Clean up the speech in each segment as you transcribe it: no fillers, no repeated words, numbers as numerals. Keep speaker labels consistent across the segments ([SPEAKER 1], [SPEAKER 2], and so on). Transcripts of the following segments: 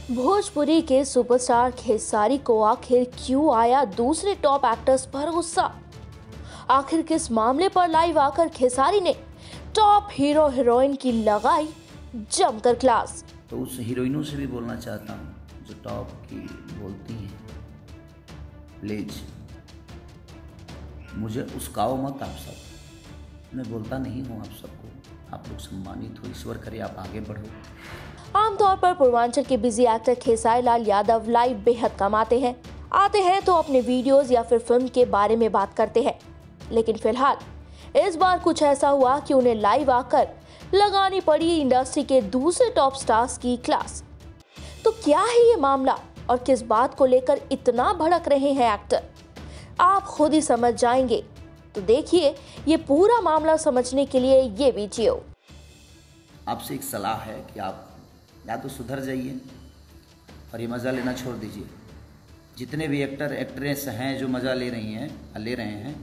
[SPEAKER 1] भोजपुरी के सुपरस्टार खेसारी को आखिर क्यों आया दूसरे टॉप एक्टर्स पर गुस्सा? आखिर किस मामले पर लाइव आकर खेसारी ने टॉप हीरो हीरोइन की लगाई जमकर क्लास?
[SPEAKER 2] तो उस हीरोइनों से भी बोलना चाहता हूँ जो टॉप की बोलती हैं, प्लीज मुझे उस्काओ मत आप सब। मैं बोलता नहीं हूँ आप सबको, आप लोग सम्मानित हो, ईश्वर करे आप आगे बढ़ो।
[SPEAKER 1] आमतौर पर पूर्वांचल के busy actor Khesari Lal Yadav live बेहद कम आते हैं तो अपने वीडियोस या फिर फिल्म के बारे में बात करते हैं। लेकिन फिलहाल इस बार कुछ ऐसा हुआ कि उन्हें लाइव आकर लगानी पड़ी इंडस्ट्री के दूसरे टॉप स्टार्स की क्लास। तो क्या है ये मामला और किस बात को लेकर इतना भड़क रहे हैं एक्टर, आप खुद ही समझ जाएंगे। तो देखिए ये पूरा मामला समझने के लिए ये वीडियो।
[SPEAKER 2] आपसे एक सलाह है कि आप या तो सुधर जाइए और ये मज़ा लेना छोड़ दीजिए। जितने भी एक्टर एक्ट्रेस हैं जो मज़ा ले रहे हैं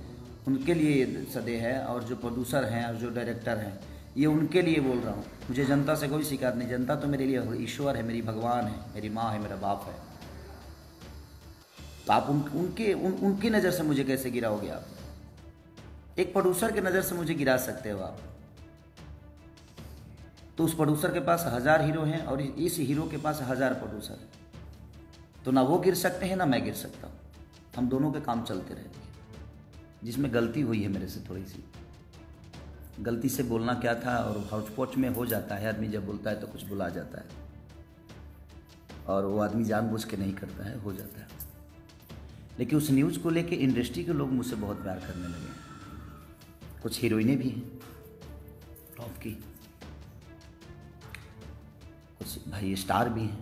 [SPEAKER 2] उनके लिए ये सदे है, और जो प्रोड्यूसर हैं और जो डायरेक्टर हैं ये उनके लिए बोल रहा हूँ। मुझे जनता से कोई शिकायत नहीं, जनता तो मेरे लिए ईश्वर है, मेरी भगवान है, मेरी माँ है, मेरा बाप है। तो आप उनकी नज़र से मुझे कैसे गिराओगे? आप एक प्रोड्यूसर की नज़र से मुझे गिरा सकते हो आप? तो उस प्रोड्यूसर के पास 1000 हीरो हैं और इस हीरो के पास 1000 प्रोड्यूसर हैं, तो ना वो गिर सकते हैं ना मैं गिर सकता हूँ। हम दोनों के काम चलते रहेंगे। जिसमें गलती हुई है मेरे से, थोड़ी सी गलती से बोलना क्या था, और हाउच में हो जाता है। आदमी जब बोलता है तो कुछ बुला जाता है, और वो आदमी जानबूझ के नहीं करता है, हो जाता है। लेकिन उस न्यूज़ को लेके इंडस्ट्री के लोग मुझसे बहुत प्यार करने लगे हैं। कुछ हीरोइनें भी हैं टॉप की, कुछ भाई स्टार भी हैं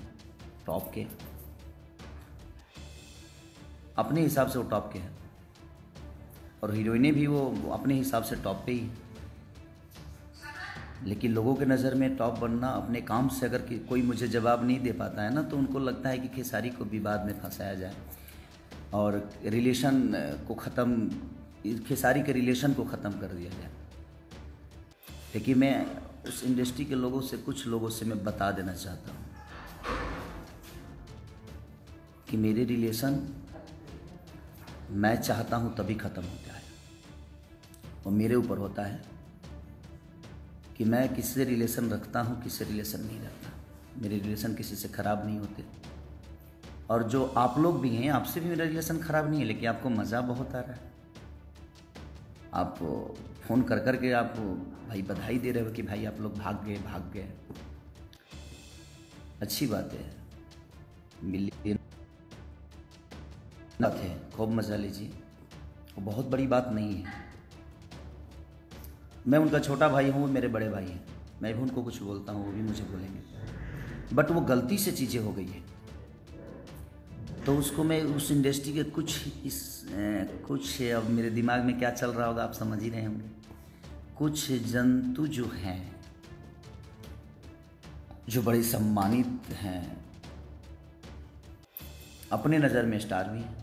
[SPEAKER 2] टॉप के, अपने हिसाब से वो टॉप के हैं, और हीरोइनें भी वो अपने हिसाब से टॉप पे ही। लेकिन लोगों के नज़र में टॉप बनना अपने काम से, अगर कोई मुझे जवाब नहीं दे पाता है ना, तो उनको लगता है कि खेसारी को विवाद में फंसाया जाए और रिलेशन को ख़त्म, खेसारी के रिलेशन को ख़त्म कर दिया जाए। लेकिन मैं उस इंडस्ट्री के लोगों से, कुछ लोगों से मैं बता देना चाहता हूँ कि मेरे रिलेशन मैं चाहता हूँ तभी ख़त्म होता है, और मेरे ऊपर होता है कि मैं किससे रिलेशन रखता हूँ, किससे रिलेशन नहीं रखता। मेरे रिलेशन किसी से ख़राब नहीं होते, और जो आप लोग भी हैं, आपसे भी मेरा रिलेशन ख़राब नहीं है, लेकिन आपको मज़ा बहुत आ रहा है। आप फ़ोन कर कर के आप भाई बधाई दे रहे हो कि भाई आप लोग भाग गए। अच्छी बात है, मिलिए बात है, खूब मज़ा लीजिए, वो बहुत बड़ी बात नहीं है। मैं उनका छोटा भाई हूँ, मेरे बड़े भाई हैं, मैं भी उनको कुछ बोलता हूँ, वो भी मुझे बोलेंगे। बट वो गलती से चीज़ें हो गई है, तो उसको मैं उस इंडस्ट्री के कुछ अब मेरे दिमाग में क्या चल रहा होगा आप समझ ही रहे होंगे। कुछ जंतु जो हैं, जो बड़े सम्मानित हैं, अपने नज़र में स्टार भी हैं।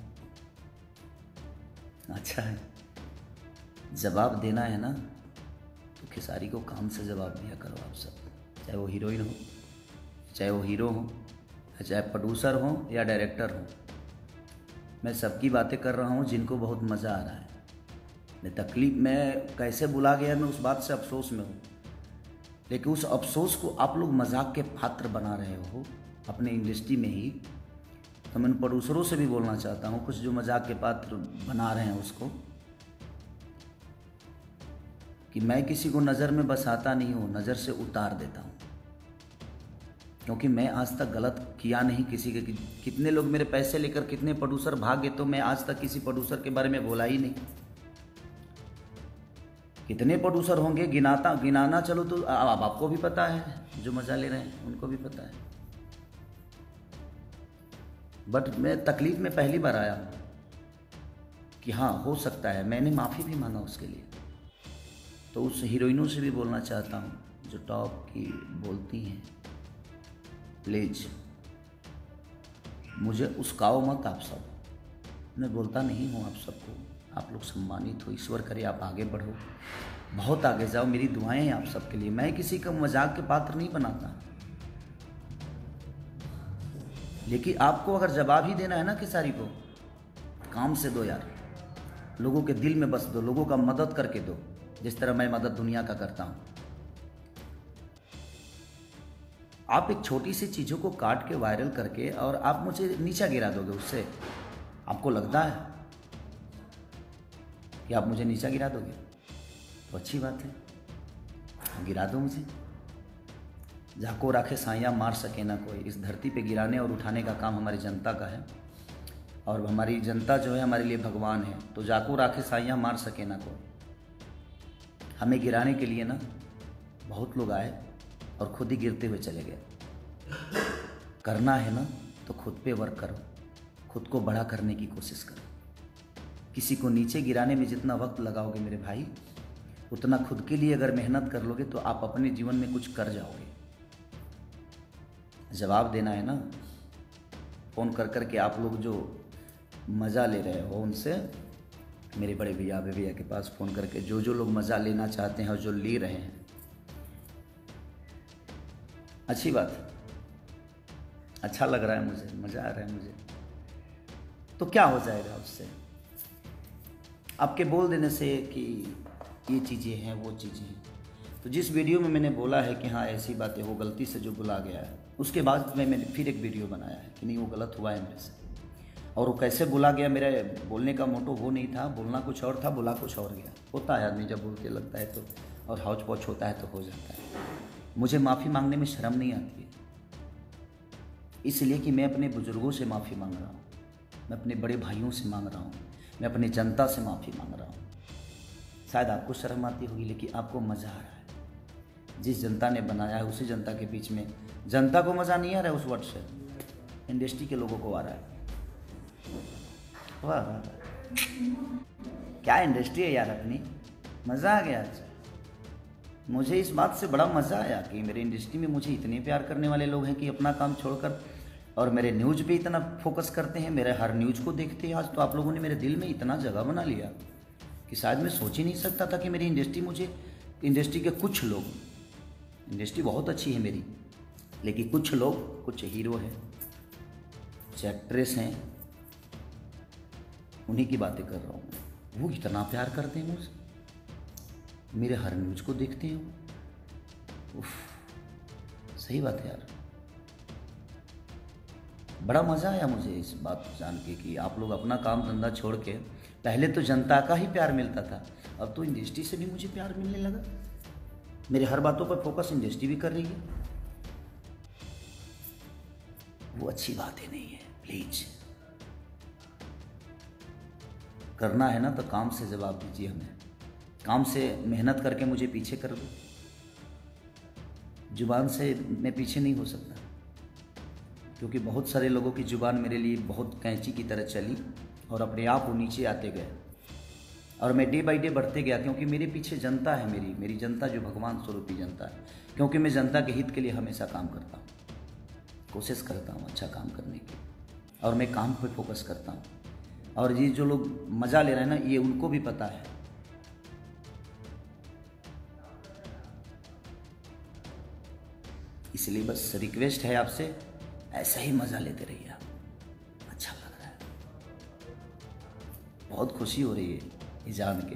[SPEAKER 2] अच्छा है, जवाब देना है ना, तो खेसारी को काम से जवाब दिया करो आप सब। चाहे वो हीरोइन हो, चाहे वो हीरो हो, चाहे प्रोड्यूसर हो या डायरेक्टर हो। मैं सबकी बातें कर रहा हूँ जिनको बहुत मज़ा आ रहा है। मैं कैसे बुला गया, मैं उस बात से अफसोस में हूँ। लेकिन उस अफसोस को आप लोग मजाक के पात्र बना रहे हो अपने इंडस्ट्री में ही। तो मैं प्रोड्यूसरों से भी बोलना चाहता हूँ, कुछ जो मजाक के पात्र बना रहे हैं उसको, कि मैं किसी को नज़र में बसाता नहीं हूँ, नज़र से उतार देता हूँ। क्योंकि मैं आज तक गलत किया नहीं किसी के। कितने लोग मेरे पैसे लेकर, कितने प्रोड्यूसर भागे, तो मैं आज तक किसी प्रोड्यूसर के बारे में बोला ही नहीं। कितने प्रोड्यूसर होंगे, गिनाना चलो तो अब आपको भी पता है, जो मज़ा ले रहे हैं उनको भी पता है। बट मैं तकलीफ में पहली बार आया हूँ कि हाँ हो सकता है, मैंने माफ़ी भी मांगा उसके लिए। तो उस हीरोइनों से भी बोलना चाहता हूँ जो टॉप की बोलती हैं, प्लीज मुझे उस्काओ मत आप सब। मैं बोलता नहीं हूँ आप सबको, आप लोग सम्मानित हो, ईश्वर करे आप आगे बढ़ो, बहुत आगे जाओ। मेरी दुआएं हैं आप सबके लिए। मैं किसी का मजाक के पात्र नहीं बनाता। लेकिन आपको अगर जवाब ही देना है ना खेसारी को, काम से दो यार, लोगों के दिल में बस दो, लोगों का मदद करके दो, जिस तरह मैं मदद दुनिया का करता हूँ। आप एक छोटी सी चीज़ों को काट के वायरल करके और आप मुझे नीचा गिरा दोगे उससे, आपको लगता है कि आप मुझे नीचा गिरा दोगे? तो अच्छी बात है, गिरा दो मुझे। जाको राखे साइयाँ मार सके ना कोई, इस धरती पे गिराने और उठाने का काम हमारी जनता का है, और हमारी जनता जो है हमारे लिए भगवान है। तो जाको राखे साइयाँ मार सके ना कोई, हमें गिराने के लिए ना बहुत लोग आए और खुद ही गिरते हुए चले गए। करना है ना तो खुद पे वर्क करो, खुद को बड़ा करने की कोशिश करो। किसी को नीचे गिराने में जितना वक्त लगाओगे मेरे भाई, उतना खुद के लिए अगर मेहनत कर लोगे तो आप अपने जीवन में कुछ कर जाओगे। जवाब देना है ना, फ़ोन कर कर के आप लोग जो मज़ा ले रहे हो उनसे, मेरे बड़े भैया भैया के पास फ़ोन करके जो लोग मज़ा लेना चाहते हैं और जो ले रहे हैं, अच्छी बात है, अच्छा लग रहा है मुझे, मज़ा आ रहा है मुझे। तो क्या हो जाएगा उससे? आपके बोल देने से कि ये चीज़ें हैं वो चीज़ें हैं। तो जिस वीडियो में मैंने बोला है कि हाँ ऐसी बातें, वो गलती से जो बुला गया है, उसके बाद मैंने फिर एक वीडियो बनाया है कि नहीं वो गलत हुआ है मेरे से, और वो कैसे बुला गया, मेरे बोलने का मोटो वो नहीं था, बोलना कुछ और था, बुला कुछ और गया। होता है, आदमी जब बोलते लगता है तो, और हौच पौच होता है तो हो जाता है। मुझे माफ़ी मांगने में शर्म नहीं आती है, इसलिए कि मैं अपने बुज़ुर्गों से माफ़ी मांग रहा हूँ, मैं अपने बड़े भाइयों से मांग रहा हूँ, मैं अपनी जनता से माफ़ी मांग रहा हूँ। शायद आपको शर्म आती होगी, लेकिन आपको मज़ा आ रहा है। जिस जनता ने बनाया है उसी जनता के बीच में, जनता को मज़ा नहीं आ रहा है उस वर्ड से, इंडस्ट्री के लोगों को आ रहा है। वाह वाह, क्या इंडस्ट्री है यार अपनी, मज़ा आ गया आज। मुझे इस बात से बड़ा मज़ा आया कि मेरे इंडस्ट्री में मुझे इतने प्यार करने वाले लोग हैं कि अपना काम छोड़कर और मेरे न्यूज़ पे इतना फोकस करते हैं, मेरे हर न्यूज़ को देखते हैं। आज तो आप लोगों ने मेरे दिल में इतना जगह बना लिया कि शायद मैं सोच ही नहीं सकता था कि मेरी इंडस्ट्री, मुझे इंडस्ट्री के कुछ लोग, इंडस्ट्री बहुत अच्छी है मेरी, लेकिन कुछ लोग, कुछ हीरो हैं, कुछ एक्ट्रेस हैं, उन्हीं की बातें कर रहा हूँ। वो इतना प्यार करते हैं मुझसे, मेरे हर न्यूज़ को देखते हैं। उफ, सही बात है यार, बड़ा मज़ा आया मुझे इस बात जान के कि आप लोग अपना काम धंधा छोड़ के, पहले तो जनता का ही प्यार मिलता था, अब तो इंडस्ट्री से भी मुझे प्यार मिलने लगा। मेरे हर बातों पर फोकस इंडस्ट्री भी कर रही है। वो अच्छी बातें नहीं है। प्लीज करना है ना तो काम से जवाब दीजिए हमें, काम से मेहनत करके मुझे पीछे कर दो। जुबान से मैं पीछे नहीं हो सकता, क्योंकि बहुत सारे लोगों की जुबान मेरे लिए बहुत कैंची की तरह चली और अपने आप वो नीचे आते गए, और मैं डे बाई डे बढ़ते गया, क्योंकि मेरे पीछे जनता है, मेरी जनता जो भगवान स्वरूपी जनता है। क्योंकि मैं जनता के हित के लिए हमेशा काम करता हूँ, कोशिश करता हूँ अच्छा काम करने की, और मैं काम पे फोकस करता हूँ। और ये जो लोग मज़ा ले रहे हैं ना, ये उनको भी पता है। इसलिए बस रिक्वेस्ट है आपसे, ऐसा ही मज़ा लेते रहिए आप। अच्छा लग रहा है, बहुत खुशी हो रही है ये जान के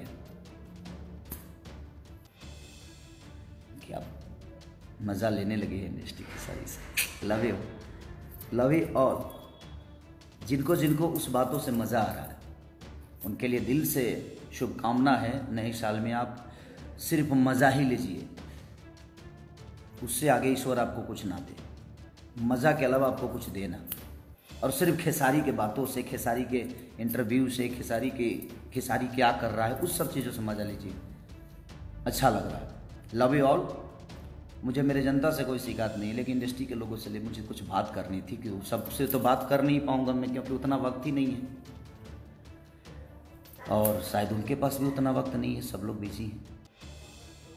[SPEAKER 2] कि आप मज़ा लेने लगे हैं इंडस्ट्री की सारी से। Love you, love you all. जिनको जिनको उस बातों से मज़ा आ रहा है उनके लिए दिल से शुभकामना है। नए साल में आप सिर्फ मज़ा ही लीजिए, उससे आगे ईश्वर आपको कुछ ना दे। मज़ा के अलावा आपको कुछ देना, और सिर्फ खेसारी के बातों से, खेसारी के इंटरव्यू से, खेसारी क्या कर रहा है, उस सब चीज़ों से मज़ा लीजिए। अच्छा लग रहा है। Love you all. मुझे मेरे जनता से कोई शिकायत नहीं, लेकिन इंडस्ट्री के लोगों से मुझे कुछ बात करनी थी, कि सबसे तो बात कर नहीं पाऊँगा मैं, क्योंकि उतना वक्त ही नहीं है, और शायद उनके पास भी उतना वक्त नहीं है, सब लोग बिजी हैं।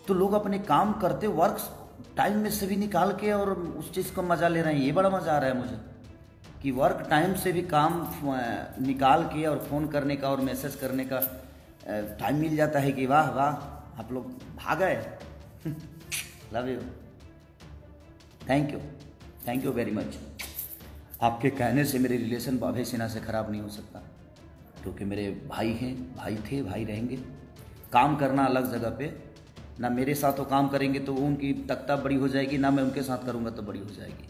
[SPEAKER 2] तो लोग अपने काम करते वर्क टाइम में से भी निकाल के और उस चीज़ को मज़ा ले रहे हैं। ये बड़ा मज़ा आ रहा है मुझे कि वर्क टाइम से भी काम निकाल के और फ़ोन करने का और मैसेज करने का टाइम मिल जाता है। कि वाह वाह, आप लोग भाग गए। Love you, thank you very much. आपके कहने से मेरे रिलेशन अभय सिन्हा से ख़राब नहीं हो सकता, क्योंकि मेरे भाई हैं, भाई थे, भाई रहेंगे। काम करना अलग जगह पे, ना मेरे साथ वो काम करेंगे तो उनकी तख्ता बड़ी हो जाएगी, ना मैं उनके साथ करूँगा तो बड़ी हो जाएगी।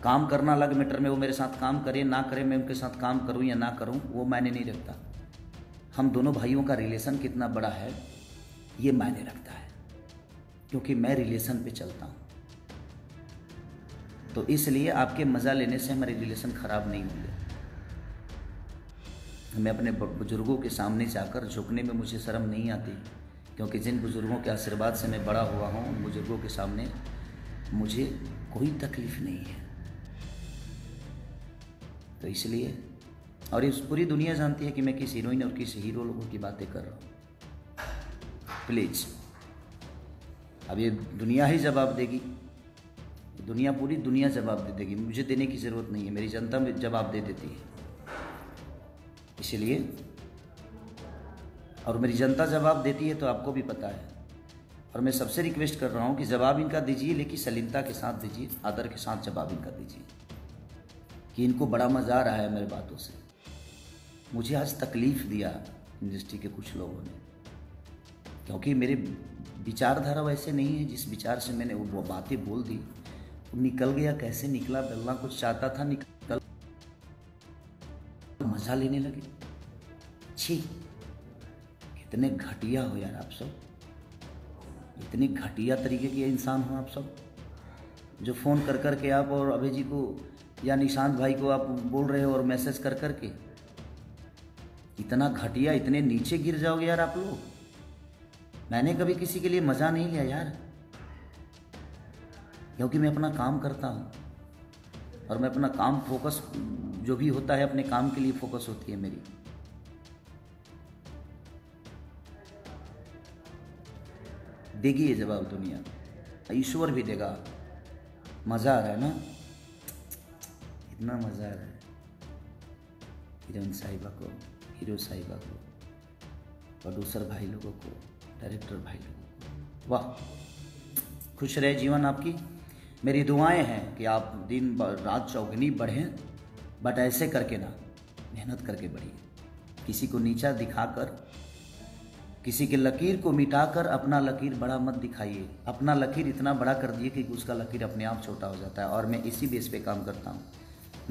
[SPEAKER 2] काम करना अलग मैटर में, वो मेरे साथ काम करें ना करें, मैं उनके साथ काम करूं या ना करूं, वो मायने नहीं रखता। हम दोनों भाइयों का रिलेशन कितना बड़ा है ये मायने रखता है, क्योंकि मैं रिलेशन पे चलता हूं। तो इसलिए आपके मज़ा लेने से हमारे रिलेशन ख़राब नहीं होंगे। मैं अपने बुजुर्गों के सामने जाकर झुकने में मुझे शर्म नहीं आती, क्योंकि जिन बुजुर्गों के आशीर्वाद से मैं बड़ा हुआ हूँ, उन बुजुर्गों के सामने मुझे कोई तकलीफ़ नहीं है। तो इसलिए, और इस पूरी दुनिया जानती है कि मैं किस हीरोइन और किस हीरो लोगों की बातें कर रहा हूँ। प्लीज़, अब ये दुनिया ही जवाब देगी, दुनिया, पूरी दुनिया जवाब दे देगी, मुझे देने की ज़रूरत नहीं है, मेरी जनता में जवाब दे देती है। इसलिए, और मेरी जनता जवाब देती है तो आपको भी पता है। और मैं सबसे रिक्वेस्ट कर रहा हूँ कि जवाब इनका दीजिए, लेकिन सलीमता के साथ दीजिए, आदर के साथ जवाब इनका दीजिए, कि इनको बड़ा मज़ा आ रहा है मेरी बातों से। मुझे आज तकलीफ़ दिया इंडस्ट्री के कुछ लोगों ने, क्योंकि मेरे विचारधारा वैसे नहीं है जिस विचार से मैंने वो बातें बोल दी। वो निकल गया, कैसे निकला, बोलना कुछ चाहता था, निकल, मज़ा लेने लगे। छी, कितने घटिया हो यार आप सब, इतने घटिया तरीके के इंसान हो आप सब, जो फ़ोन कर कर के आप और अभय जी को या निशांत भाई को आप बोल रहे हो और मैसेज कर कर के। इतना घटिया, इतने नीचे गिर जाओगे यार आप लोग। मैंने कभी किसी के लिए मज़ा नहीं लिया यार, क्योंकि मैं अपना काम करता हूँ, और मैं अपना काम फोकस, जो भी होता है अपने काम के लिए फोकस होती है मेरी। देगी ये जवाब दुनिया, ईश्वर भी देगा। मज़ा आ रहा है ना, इतना मज़ा आ रहा है हीरोइन साहिबा को, हीरो साहिबा को, प्रोड्यूसर भाई लोगों को, डायरेक्टर भाई लोगों को। वाह, खुश रहे जीवन आपकी। मेरी दुआएं हैं कि आप दिन रात चौगुनी बढ़ें, बट ऐसे करके ना, मेहनत करके बढ़िए। किसी को नीचा दिखाकर, किसी के लकीर को मिटाकर अपना लकीर बड़ा मत दिखाइए। अपना लकीर इतना बड़ा कर दिए कि उसका लकीर अपने आप छोटा हो जाता है। और मैं इसी बेस पे काम करता हूँ,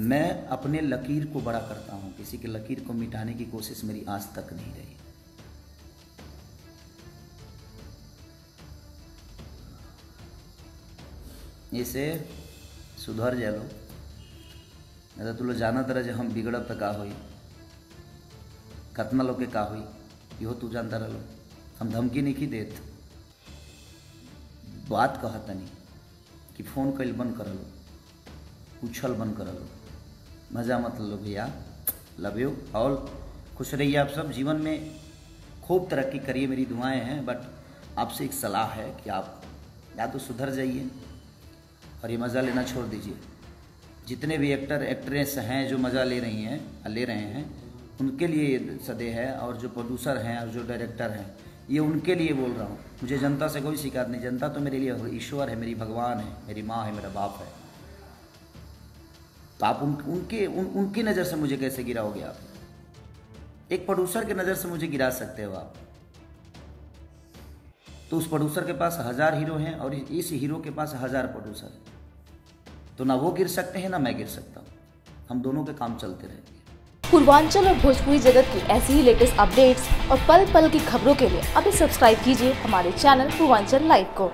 [SPEAKER 2] मैं अपने लकीर को बड़ा करता हूँ, किसी के लकीर को मिटाने की कोशिश मेरी आज तक नहीं रही। इसे सुधर जा लो, नहीं तो लोग जाना तरह जो हम बिगड़ब तो का हुई, कतना लोग के का हुई, इहो तू जानता रहो। हम धमकी नहीं की देत, बात कहता नहीं कि फ़ोन कल बंद कर लो, पूछल बंद कर लो, मज़ा मत लो भैया। लव यू ऑल, खुश रहिए आप सब, जीवन में खूब तरक्की करिए, मेरी दुआएं हैं। बट आपसे एक सलाह है कि आप या तो सुधर जाइए और ये मज़ा लेना छोड़ दीजिए। जितने भी एक्टर एक्ट्रेस हैं जो मज़ा ले रहे हैं, उनके लिए ये सदे है, और जो प्रोड्यूसर हैं और जो डायरेक्टर हैं, ये उनके लिए बोल रहा हूँ। मुझे जनता से कोई शिकायत नहीं, जनता तो मेरे लिए ईश्वर है, मेरी भगवान है, मेरी माँ है, मेरा बाप है। तो आप उनकी नज़र से मुझे कैसे गिराओगे आप? एक प्रोड्यूसर की नज़र से मुझे गिरा सकते हो आप? तो उस प्रोड्यूसर के पास 1000 हीरो हैं और इस हीरो के पास 1000 प्रोड्यूसर हैं, तो ना वो गिर सकते हैं ना मैं गिर सकता हूँ। हम दोनों के काम चलते रहेंगे।
[SPEAKER 1] पूर्वांचल और भोजपुरी जगत की ऐसी ही लेटेस्ट अपडेट्स और पल पल की खबरों के लिए अभी सब्सक्राइब कीजिए हमारे चैनल पूर्वांचल लाइव को।